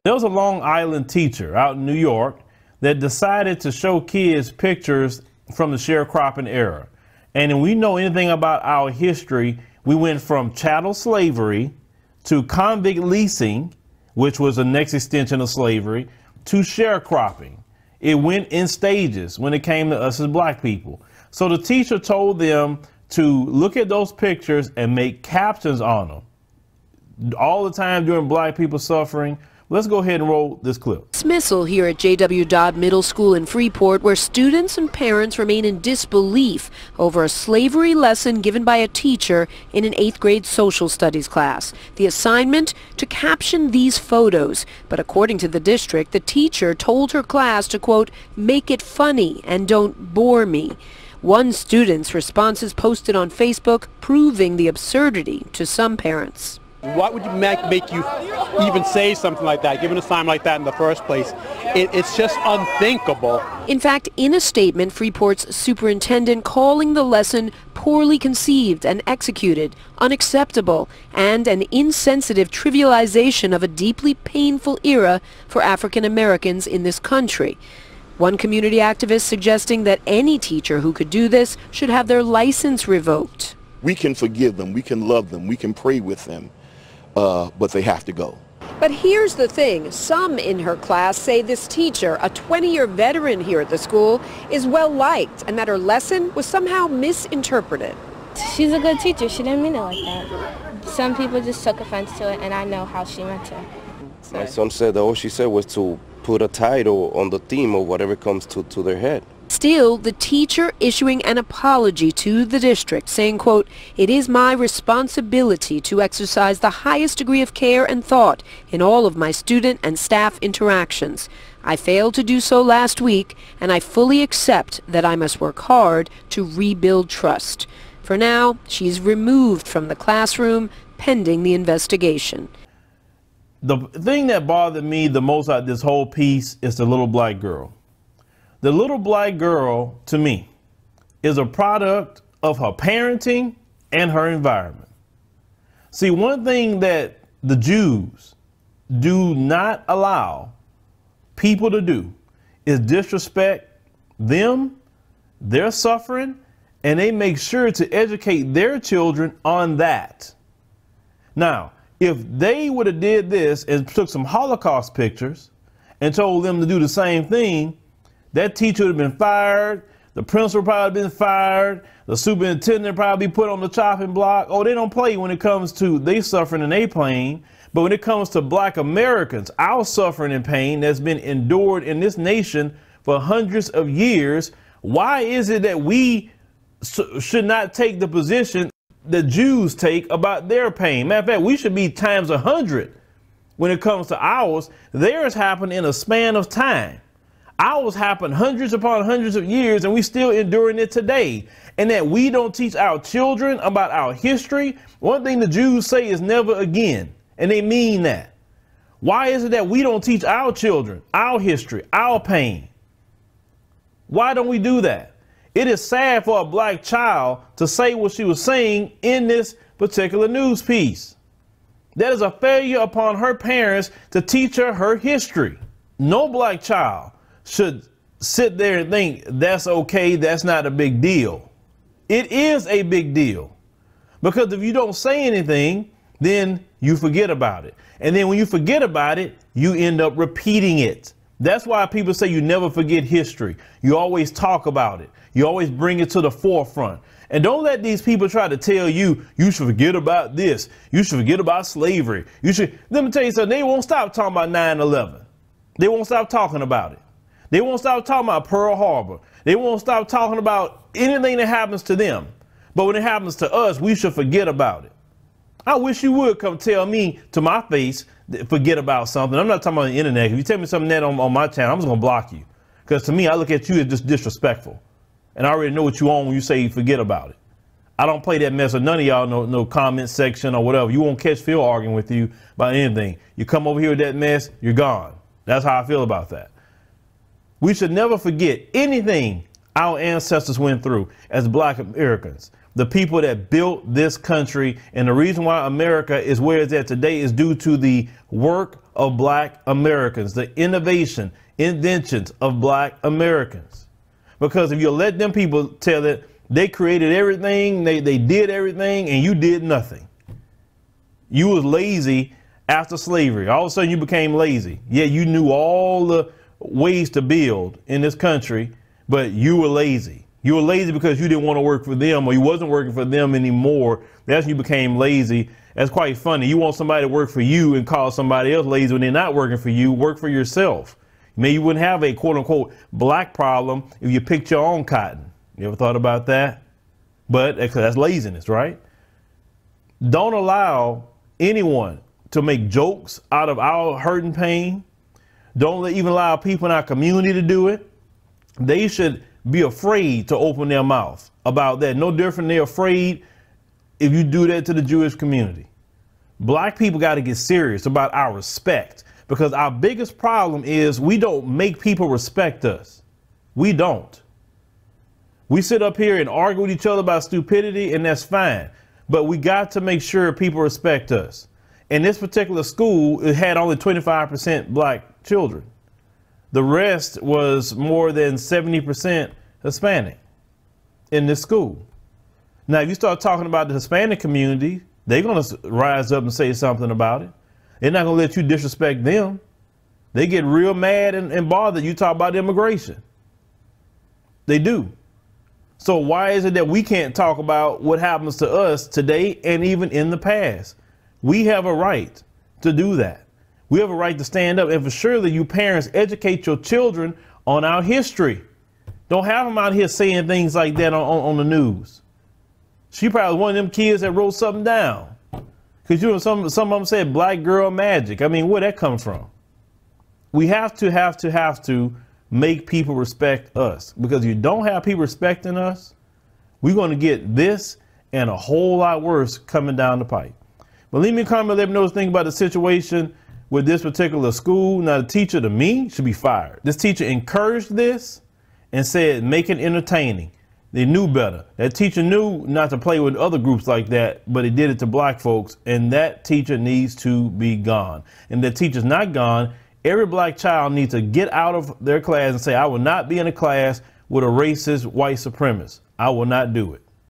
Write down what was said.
There was a Long Island teacher out in New York that decided to show kids pictures from the sharecropping era. And if we know anything about our history, we went from chattel slavery to convict leasing, which was the next extension of slavery, to sharecropping. It went in stages when it came to us as black people. So the teacher told them to look at those pictures and make captions on them. All the time during black people suffering. Let's go ahead and roll this clip. Dismissal here at J.W. Dodd Middle School in Freeport, where students and parents remain in disbelief over a slavery lesson given by a teacher in an 8th grade social studies class. The assignment, to caption these photos. But according to the district, the teacher told her class to, quote, make it funny and don't bore me. One student's responses posted on Facebook proving the absurdity to some parents. What would make you even say something like that, given a sign like that in the first place? It's just unthinkable. In fact, in a statement, Freeport's superintendent calling the lesson poorly conceived and executed, unacceptable, and an insensitive trivialization of a deeply painful era for African Americans in this country. One community activist suggesting that any teacher who could do this should have their license revoked. We can forgive them, we can love them, we can pray with them. But they have to go. But here's the thing. Some in her class say this teacher, a 20-year veteran here at the school, is well liked and that her lesson was somehow misinterpreted. She's a good teacher. She didn't mean it like that. Some people just took offense to it, and I know how she meant it. So. My son said that all she said was to put a title on the theme or whatever comes to their head. Still, the teacher issuing an apology to the district, saying, quote, it is my responsibility to exercise the highest degree of care and thought in all of my student and staff interactions. I failed to do so last week, and I fully accept that I must work hard to rebuild trust. For now, she's removed from the classroom pending the investigation. The thing that bothered me the most out of this whole piece is the little black girl. The little black girl, to me, is a product of her parenting and her environment. See, one thing that the Jews do not allow people to do is disrespect them, their suffering, and they make sure to educate their children on that. Now, if they would have did this and took some Holocaust pictures and told them to do the same thing, that teacher would have been fired, the principal probably been fired, the superintendent probably be put on the chopping block. Oh, they don't play when it comes to they suffering and they pain. But when it comes to black Americans, our suffering and pain that's been endured in this nation for hundreds of years, why is it that we should not take the position that Jews take about their pain? Matter of fact, we should be times 100 when it comes to ours. Theirs happened in a span of time. Ours happened hundreds upon hundreds of years, and we still enduring it today. And that we don't teach our children about our history. One thing the Jews say is never again, and they mean that. Why is it that we don't teach our children our history, our pain? Why don't we do that? It is sad for a black child to say what she was saying in this particular news piece. That is a failure upon her parents to teach her her history. No black child should sit there and think that's okay, that's not a big deal. It is a big deal, because if you don't say anything, then you forget about it. And then when you forget about it, you end up repeating it. That's why people say you never forget history. You always talk about it. You always bring it to the forefront. And don't let these people try to tell you, you should forget about this. You should forget about slavery. Let me tell you something, they won't stop talking about 9/11. They won't stop talking about it. They won't stop talking about Pearl Harbor. They won't stop talking about anything that happens to them. But when it happens to us, we should forget about it. I wish you would come tell me to my face, forget about something. I'm not talking about the internet. If you tell me something that on my channel, I'm just going to block you. Because to me, I look at you as just disrespectful. And I already know what you on when you say you forget about it. I don't play that mess with none of y'all, no comment section or whatever. You won't catch Phil arguing with you about anything. You come over here with that mess, you're gone. That's how I feel about that. We should never forget anything our ancestors went through as black Americans. The people that built this country, and the reason why America is where it's at today is due to the work of black Americans, the inventions of black Americans. Because if you let them people tell it, they created everything, they did everything, and you did nothing. You was lazy after slavery. All of a sudden you became lazy. Yeah, you knew all the ways to build in this country, but you were lazy. You were lazy because you didn't want to work for them, or you wasn't working for them anymore. That's when you became lazy. That's quite funny. You want somebody to work for you and call somebody else lazy when they're not working for you. Work for yourself. Maybe you wouldn't have a quote unquote black problem if you picked your own cotton. You ever thought about that? But that's laziness, right? Don't allow anyone to make jokes out of our hurt and pain. Don't even allow people in our community to do it. They should be afraid to open their mouth about that. No different, they're afraid if you do that to the Jewish community. Black people got to get serious about our respect, because our biggest problem is we don't make people respect us. We don't. We sit up here and argue with each other about stupidity, and that's fine. But we got to make sure people respect us. In this particular school, it had only 25% black children. The rest was more than 70% Hispanic in this school. Now, if you start talking about the Hispanic community, they're going to rise up and say something about it. They're not going to let you disrespect them. They get real mad and bothered. You talk about immigration. They do. So why is it that we can't talk about what happens to us today and even in the past? We have a right to do that. We have a right to stand up, and for sure that you parents educate your children on our history. Don't have them out here saying things like that on the news. She probably was one of them kids that wrote something down. Because you know, some of them said black girl magic. I mean, where'd that come from? We have to make people respect us, because if you don't have people respecting us, we're going to get this and a whole lot worse coming down the pipe. But leave me a comment, let me know what you think about the situation with this particular school. Now, the teacher, to me, should be fired. This teacher encouraged this and said, make it entertaining. They knew better. That teacher knew not to play with other groups like that, but he did it to black folks, and that teacher needs to be gone. And the teacher's not gone. Every black child needs to get out of their class and say, I will not be in a class with a racist white supremacist. I will not do it.